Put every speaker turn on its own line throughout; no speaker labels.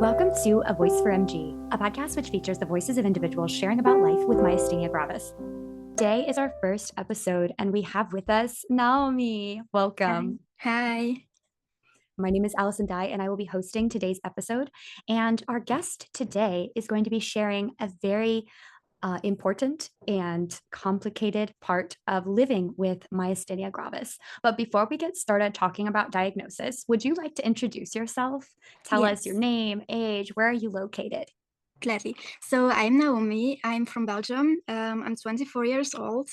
Welcome to A Voice for MG, a podcast which features the voices of individuals sharing about life with myasthenia gravis. Today is our first episode, and we have with us Naomi. Welcome.
Hi.
My name is Allison Dye, and I will be hosting today's episode. And our guest today is going to be sharing a very important and complicated part of living with myasthenia gravis. But before we get started talking about diagnosis, would you like to introduce yourself? Tell us your
Yes,
name, age, where are you located?
gladly. So I'm Naomi. I'm from Belgium. I'm 24 years old.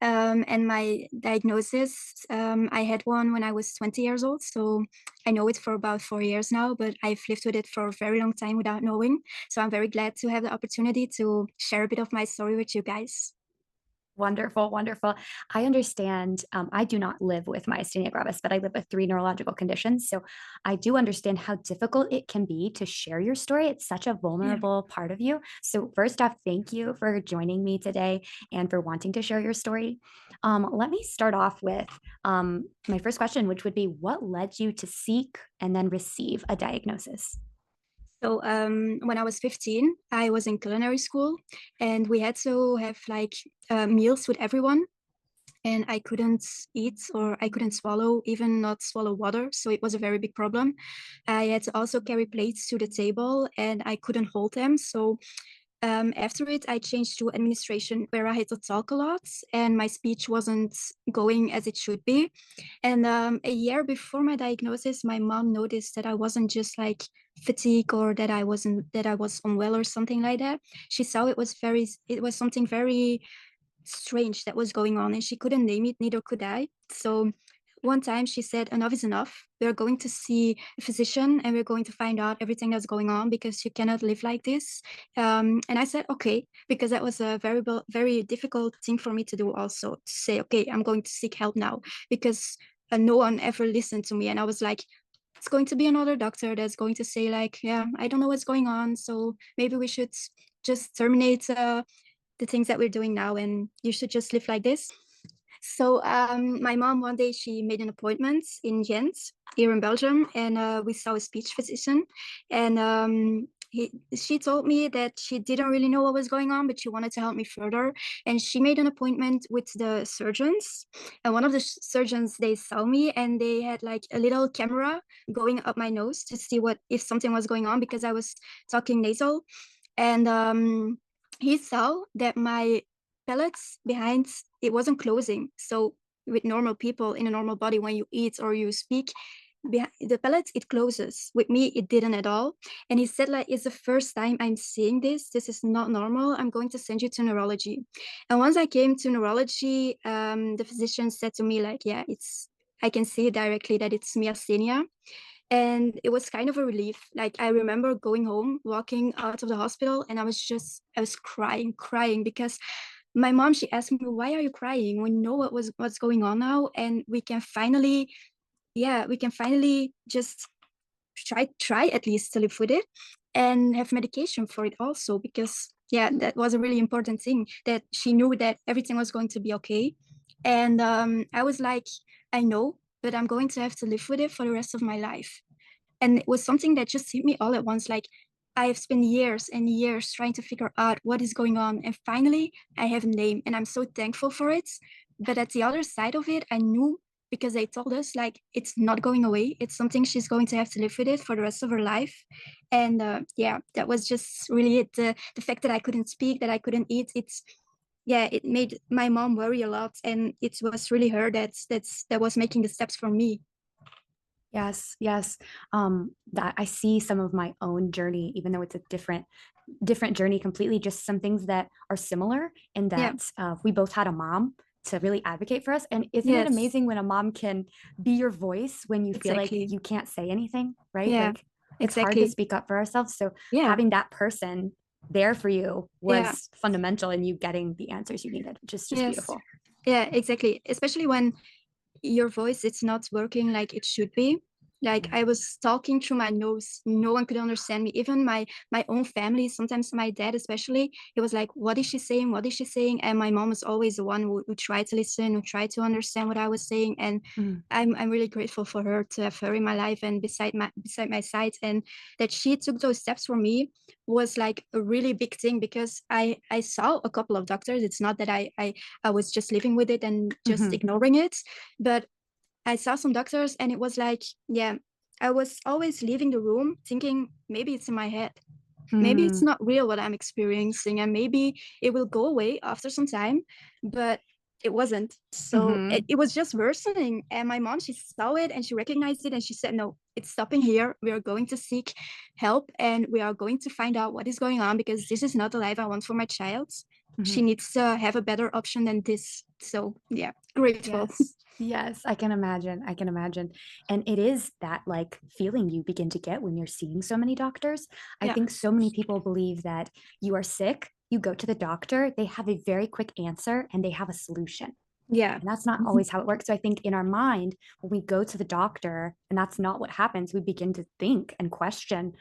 And my diagnosis, I had one when I was 20 years old. So I know it for about 4 years now, but I've lived with it for a very long time without knowing. So I'm very glad to have the opportunity to share a bit of my story with you guys.
Wonderful, wonderful. I understand. I do not live with myasthenia gravis, but I live with 3 neurological conditions. So I do understand how difficult it can be to share your story. It's such a
Yeah.
vulnerable part of you. So, first off, thank you for joining me today and for wanting to share your story. Let me start off with my first question, which would be what led you to seek and then receive a diagnosis?
So when I was 15, I was in culinary school and we had to have like meals with everyone. And I couldn't eat or I couldn't swallow, even not swallow water. So it was a very big problem. I had to also carry plates to the table and I couldn't hold them. So after it, I changed to administration where I had to talk a lot and my speech wasn't going as it should be. And a year before my diagnosis, my mom noticed that I wasn't just like fatigue or that I was unwell or something like that. She saw it was something very strange that was going on and she couldn't name it, neither could I. So one time she said, enough is enough. We're going to see a physician and we're going to find out everything that's going on because you cannot live like this. And I said, okay, because that was a very difficult thing for me to do also, to say, okay, I'm going to seek help now because no one ever listened to me. And I was like, it's going to be another doctor that's going to say like, yeah, I don't know what's going on. So maybe we should just terminate the things that we're doing now and you should just live like this. So my mom one day she made an appointment in Ghent here in Belgium and we saw a speech physician and she told me that she didn't really know what was going on but she wanted to help me further and she made an appointment with the surgeons and one of the surgeons they saw me and they had like a little camera going up my nose to see what if something was going on because I was talking nasal and he saw that my pellets behind it wasn't closing. So with normal people in a normal body, when you eat or you speak, the pellets it closes. With me, it didn't at all. And he said, like, it's the first time I'm seeing this. This is not normal. I'm going to send you to neurology. And once I came to neurology, the physician said to me, like, yeah, it's I can see directly that it's myasthenia. And it was kind of a relief. Like I remember going home, walking out of the hospital, and I was crying because my mom she asked me, why are you crying? We know what's going on now, and we can finally, yeah, we can finally just try at least to live with it and have medication for it also because yeah, that was a really important thing that she knew that everything was going to be okay. And I was like, I know, but I'm going to have to live with it for the rest of my life. And it was something that just hit me all at once. Like I have spent years and years trying to figure out what is going on. And finally, I have a name and I'm so thankful for it. But at the other side of it, I knew because they told us like it's not going away. It's something she's going to have to live with it for the rest of her life. And yeah, that was just really it. The fact that I couldn't speak, that I couldn't eat, yeah, it made my mom worry a lot. And it was really her that was making the steps for me.
Yes, yes. That I see some of my own journey, even though it's a different journey completely, just some things that are similar in
Yeah,
that we both had a mom to really advocate for us. And isn't it
yes,
amazing when a mom can be your voice when you feel like
exactly.
you can't say anything, right?
Yeah,
Like it's hard to
exactly.
speak up for ourselves. So
Yeah,
having that person there for you
yeah,
was fundamental in you getting the answers you needed, which is just
yes.
beautiful.
Yeah, exactly. Especially when your voice it's not working like it should be. Like I was talking through my nose. No one could understand me. Even my own family, sometimes my dad especially, he was like, what is she saying? What is she saying? And my mom was always the one who tried to listen, who tried to understand what I was saying. And
Mm.
I'm really grateful for her, to have her in my life and beside my side. And that she took those steps for me was like a really big thing, because I saw a couple of doctors. It's not that I was just living with it and just
Mm-hmm.
ignoring it, but I saw some doctors and it was like, yeah, I was always leaving the room thinking maybe it's in my head. Maybe it's
Mm-hmm.
not real what I'm experiencing, and maybe it will go away after some time, but it wasn't. So
Mm-hmm.
it was just worsening. And my mom, she saw it and she recognized it and she said, no, it's stopping here. We are going to seek help and we are going to find out what is going on, because this is not the life I want for my child.
Mm-hmm.
She needs to have a better option than this. So yeah, grateful.
Yes. Yes, I can imagine. I can imagine. And it is that like feeling you begin to get when you're seeing so many doctors. I
Yeah.
think so many people believe that you are sick, you go to the doctor, they have a very quick answer and they have a solution.
Yeah.
And that's not always how it works. So I think in our mind, when we go to the doctor and that's not what happens, we begin to think and question,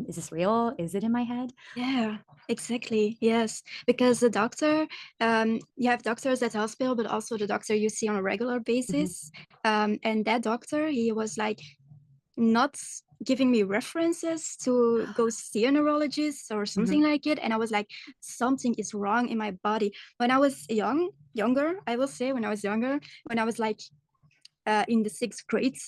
is this real? Is it in my head?
Yeah, exactly. Yes, because the doctor, you have doctors at hospital, but also the doctor you see on a regular
Mm-hmm.
basis. And that doctor, he was like not giving me references to go see a neurologist or
Mm-hmm.
something like it. And I was like, something is wrong in my body. When I was younger, I will say, when I was younger, when I was like in the sixth grade,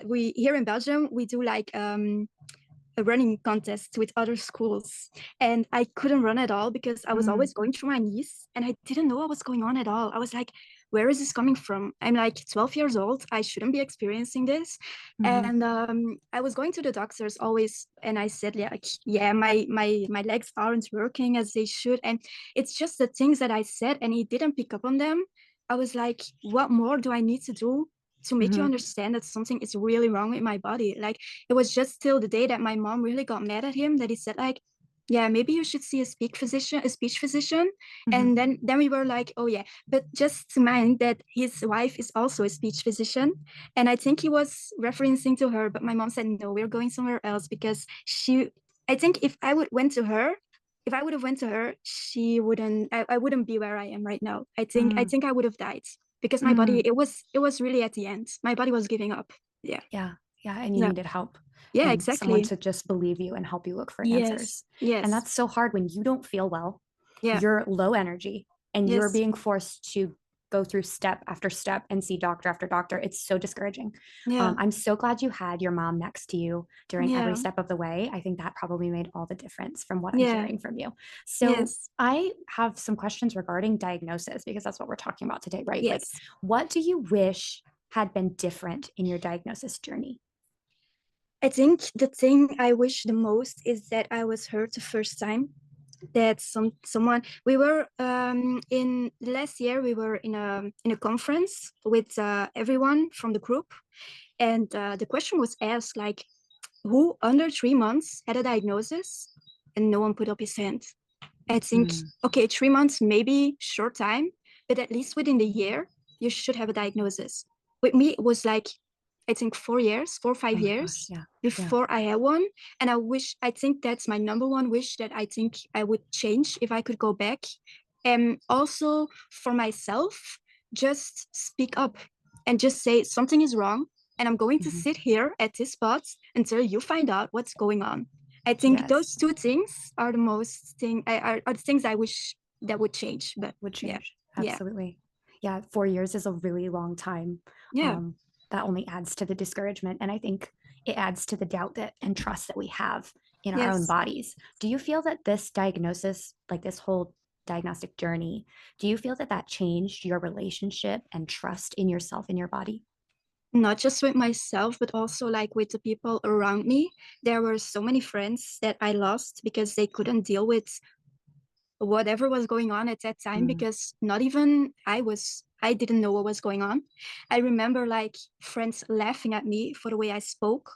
we here in Belgium, we do like a running contest with other schools, and I couldn't run at all because I was
Mm-hmm.
always going through my knees and I didn't know what was going on at all. I was like, where is this coming from? I'm like 12 years old, I shouldn't be experiencing this.
Mm-hmm.
And I was going to the doctors always and I said, like, yeah, my legs aren't working as they should. And it's just the things that I said and he didn't pick up on them. I was like, what more do I need to do to make you
Mm-hmm.
understand that something is really wrong with my body? Like, it was just till the day that my mom really got mad at him, that he said, like, yeah, maybe you should see a speech physician.
Mm-hmm.
And then we were like, oh yeah, but just to mind that his wife is also a speech physician. And I think he was referencing to her, but my mom said, no, we're going somewhere else, because I think if I would have went to her, she wouldn't, I wouldn't be where I am right now. I think I would have died, because my body,
Mm-hmm.
it was really at the end. My body was giving up. Yeah.
Yeah. Yeah. And you
Yeah.
needed help
Yeah,
and someone
exactly.
to just believe you and help you look for
Yes.
answers. And
Yes.
that's so hard when you don't feel well,
Yeah.
you're low energy, and you're
Yes.
being forced to go through step after step and see doctor after doctor. It's so discouraging.
Yeah.
I'm so glad you had your mom next to you during every
Yeah.
step of the way. I think that probably made all the difference from what I'm
Yeah.
hearing from you. So
Yes.
I have some questions regarding diagnosis because that's what we're talking about today, right? Like,
Yes.
what do you wish had been different in your diagnosis journey?
I think the thing I wish the most is that I was heard the first time. That someone, we were in last year, we were in a conference with everyone from the group, and the question was asked, like, who under 3 months had a diagnosis, and no one put up his hand. I think,
Mm.
okay, 3 months, maybe short time, but at least within the year, you should have a diagnosis. With me, it was like, I think 4 years, four or
Oh
five
my gosh.
years
Yeah. Yeah.
before I had one. And I think that's my number one wish, that I think I would change if I could go back. And also for myself, just speak up and just say something is wrong. And I'm going to
Mhm.
sit here at this spot until you find out what's going on. I think those
Yes.
two things are the things I wish that would change. But
Would
yeah,
change.
yeah,
Absolutely. Yeah. 4 years is a really long time.
yeah,
Um, that only adds to the discouragement. And I think it adds to the doubt that and trust that we have in our own
yes.
bodies. Do you feel that this diagnosis, like this whole diagnostic journey, do you feel that that changed your relationship and trust in yourself and your body?
Not just with myself, but also like with the people around me. There were so many friends that I lost because they couldn't deal with whatever was going on at that time,
Mm,
because not even I didn't know what was going on. I remember like friends laughing at me for the way I spoke,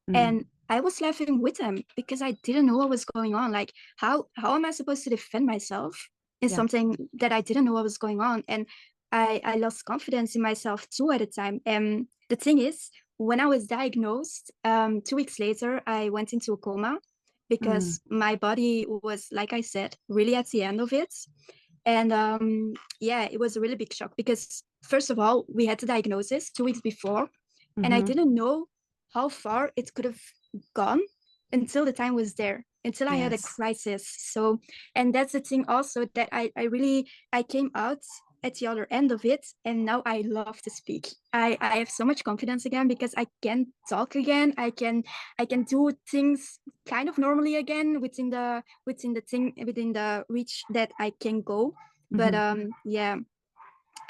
mm,
and I was laughing with them because I didn't know what was going on. Like, how am I supposed to defend myself in
yeah.
something that I didn't know what was going on? And I lost confidence in myself too at the time. And the thing is, when I was diagnosed, 2 weeks later, I went into a coma because my body was, like I said, really at the end of it. And yeah, it was a really big shock because, first of all, we had the diagnosis 2 weeks before, and I didn't know how far it could have gone until the time was there, until I had a
Yes.
crisis. So, and that's the thing also that I came out at the other end of it, and now I love to speak. I have so much confidence again because I can talk again. I can do things kind of normally again within the reach that I can go. But yeah,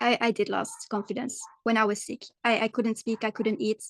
I did lost confidence when I was sick. I couldn't speak, I couldn't eat.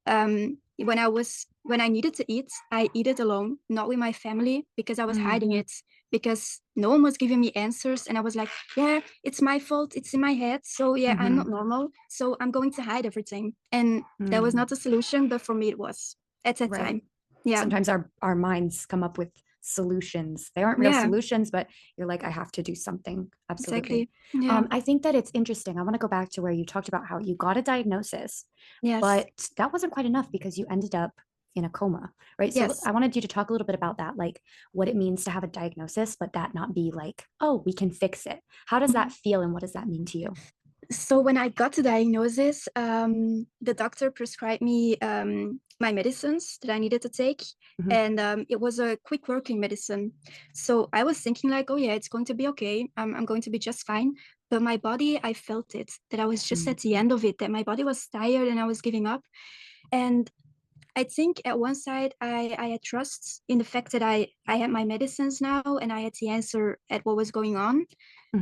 When I needed to eat, I eat it alone, not with my family, because I was hiding it, because no one was giving me answers. And I was like, yeah, it's my fault, it's in my head. So yeah, I'm not normal. So I'm going to hide everything. And that was not a solution, but for me it was at that
Right.
time. Yeah.
Sometimes our minds come up with solutions. They aren't real
Yeah,
solutions, but you're like, I have to do something. Absolutely.
exactly. Yeah.
I think that it's interesting. I want to go back to where you talked about how you got a diagnosis,
Yes.
but that wasn't quite enough because you ended up in a coma, right? So
Yes.
I wanted you to talk a little bit about that, like what it means to have a diagnosis, but that not be like, oh, we can fix it. How does that feel and what does that mean to you?
So when I got the diagnosis, the doctor prescribed me my medicines that I needed to take,
Mhm,
and it was a quick working medicine. So I was thinking like, oh yeah, it's going to be okay. I'm going to be just fine. But my body, I felt it, that I was just
mm,
at the end of it, that my body was tired and I was giving up. And I think at one side, I had trust in the fact that I had my medicines now and I had the answer at what was going on.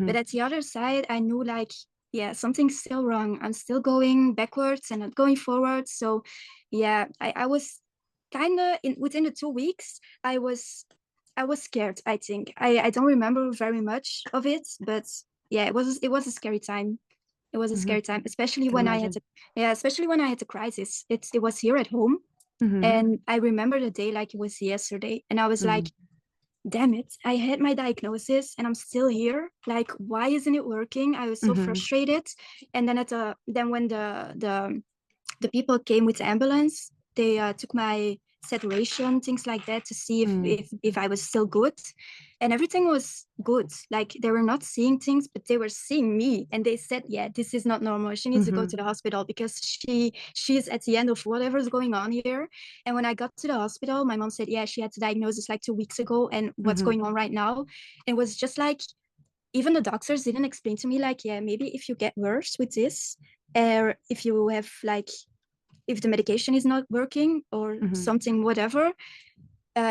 But
mhm,
at the other side, I knew like, yeah, something's still wrong. I'm still going backwards and not going forward. So yeah, I was kind of within the 2 weeks, I was scared, I think. I don't remember very much of it, but yeah, it was a scary time. It was a
mhm.
scary time, especially
Can
when I had
imagine.
to, yeah, especially when I had a crisis. It was here at home.
Mhm,
And I remember the day like it was yesterday. And I was like,
mhm,
damn it, I had my diagnosis and I'm still here. Like, why isn't it working? I was so
mhm,
frustrated. And then when the people came with the ambulance, they took my saturation, things like that, to see if,
mm,
if I was still good. And everything was good. Like they were not seeing things, but they were seeing me. And they said, yeah, this is not normal. She needs to go to
mhm,
the hospital because she's at the end of whatever's going on here. And when I got to the hospital, my mom said, yeah, she had the diagnosis like 2 weeks ago. And what's
mhm,
going on right now? It was just like, even the doctors didn't explain to me, like, yeah, maybe if you get worse with this, or if you have like, if the medication is not working or
mhm,
something, whatever,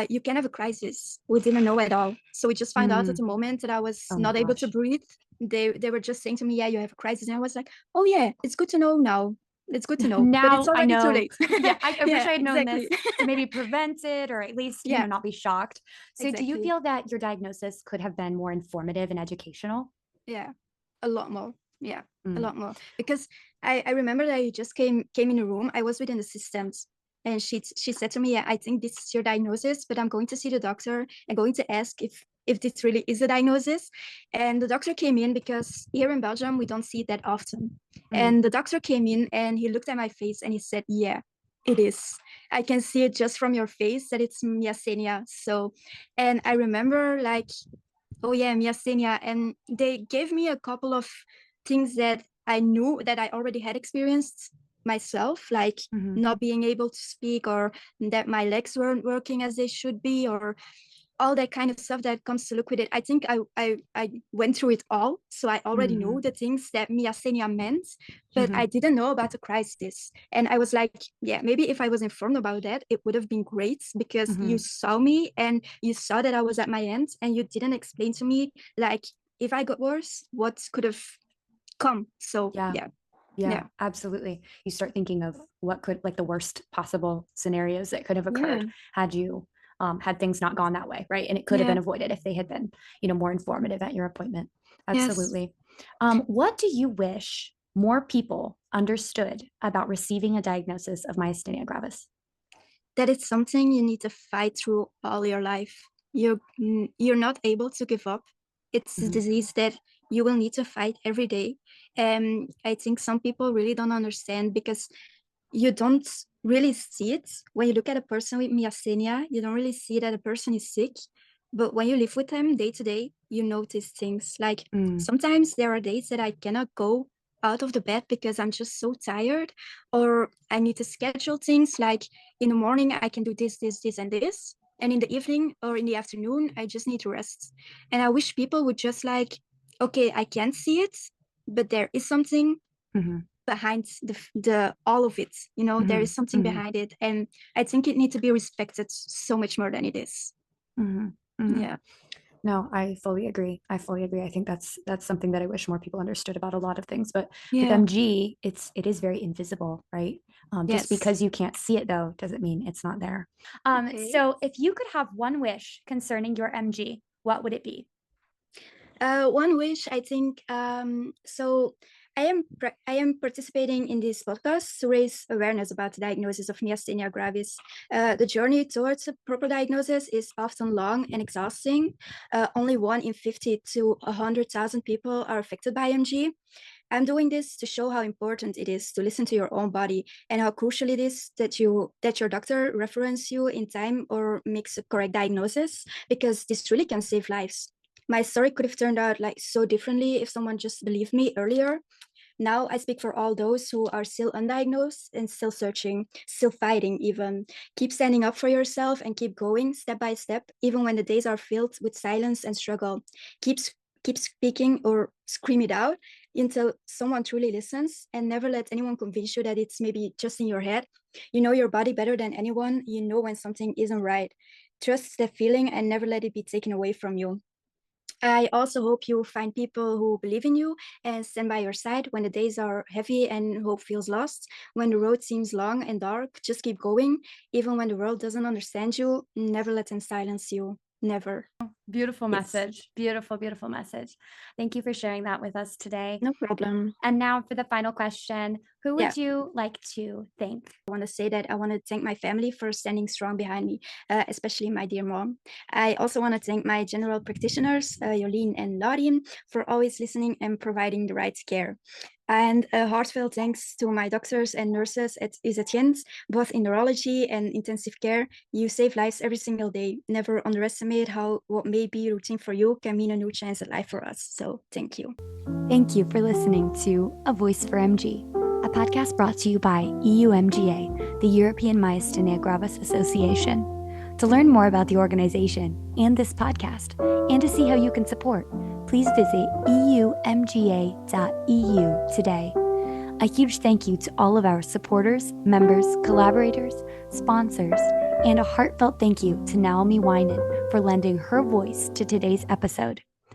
you can have a crisis. We didn't know at all. So we just found out at
mm.
the moment that I was
Oh my
not able to
gosh.
breathe. They were just saying to me, yeah, you have a crisis. And I was like, oh yeah, it's good to know now. It's good to know, but it's
Now I
already too
know.
late.
Yeah, I wish
Yeah,
I had known this
exactly.
to maybe prevent it or at least,
Yeah,
not be shocked. So do you
exactly.
feel that your diagnosis could have been more informative and educational?
Yeah, a lot more. Yeah, a
Mm,
lot more. Because I remember that I just came in a room. I was within the systems, and she said to me, "Yeah, I think this is your diagnosis, but I'm going to see the doctor and going to ask if this really is a diagnosis." And the doctor came in because here in Belgium we don't see it that often.
mm,
And the doctor came in and he looked at my face and he said, "Yeah, it is. I can see it just from your face that it's myasthenia." So, and I remember like, oh yeah, myasthenia. And they gave me a couple of things that I knew that I already had experienced myself, like
mhm,
not being able to speak, or that my legs weren't working as they should be, or all that kind of stuff that comes to look with it. I think I went through it all. So I already knew
mhm,
the things that myasthenia meant, but
mhm,
I didn't know about the crisis. And I was like, yeah, maybe if I was informed about that, it would have been great, because you
mhm.
saw me and you saw that I was at my end and you didn't explain to me, like, if I got worse, what could have come. So
Yeah.
yeah, yeah,
Yeah, absolutely. You start thinking of what could, like the worst possible scenarios that could have
yeah,
occurred had you had things not gone that way, right? And it could have
yeah,
been avoided if they had been, more informative at your appointment.
yes.
Absolutely. What do you wish more people understood about receiving a diagnosis of myasthenia gravis?
That it's something you need to fight through all your life. You're not able to give up. It's a
Mhm,
disease that you will need to fight every day. And I think some people really don't understand, because you don't. really see it. When you look at a person with myasthenia, you don't really see that a person is sick. But when you live with them day to day, you notice things. Like sometimes there are days that I cannot go out of the bed because I'm just so tired, or I need to schedule things like in the morning I can do this, this, this, and this. And in the evening or in the afternoon, I just need to rest. And I wish people would just like, okay, I can't see it, but there is something behind the all of it. There is something behind it, and I think it needs to be respected so much more than it is. Yeah.
No, I fully agree. I think that's something that I wish more people understood about a lot of things. But with
Yeah.
MG, it is very invisible, right? Just
Yes.
because you can't see it though, doesn't mean it's not there.
Okay.
So if you could have one wish concerning your MG, what would it be?
One wish, I think. So I am participating in this podcast to raise awareness about the diagnosis of myasthenia gravis. The journey towards a proper diagnosis is often long and exhausting. Only 1 in 50 to 100,000 people are affected by MG. I'm doing this to show how important it is to listen to your own body and how crucial it is that your doctor reference you in time or makes a correct diagnosis, because this really can save lives. My story could have turned out like so differently if someone just believed me earlier. Now I speak for all those who are still undiagnosed and still searching, still fighting even. Keep standing up for yourself and keep going step by step, even when the days are filled with silence and struggle. Keep keep speaking or scream it out until someone truly listens, and never let anyone convince you that it's maybe just in your head. You know your body better than anyone. You know when something isn't right. Trust that feeling and never let it be taken away from you. I also hope you find people who believe in you and stand by your side when the days are heavy and hope feels lost. When the road seems long and dark, just keep going. Even when the world doesn't understand you, never let them silence you. Never.
Beautiful
Yes.
message. Beautiful, beautiful message. Thank you for sharing that with us today.
No problem.
And now for the final question, who would
Yeah.
you like to thank?
I want to say that I want to thank my family for standing strong behind me, especially my dear mom. I also want to thank my general practitioners, Jolien and Laurien, for always listening and providing the right care. And a heartfelt thanks to my doctors and nurses at UZN, both in neurology and intensive care. You save lives every single day. Never underestimate how what may be routine for you can mean a new chance at life for us. So thank you.
Thank you for listening to A Voice for MG, a podcast brought to you by EuMGA, the European Myasthenia Gravis Association. To learn more about the organization and this podcast, and to see how you can support, please visit eumga.eu today. A huge thank you to all of our supporters, members, collaborators, sponsors, and a heartfelt thank you to Naomi Wynen for lending her voice to today's episode.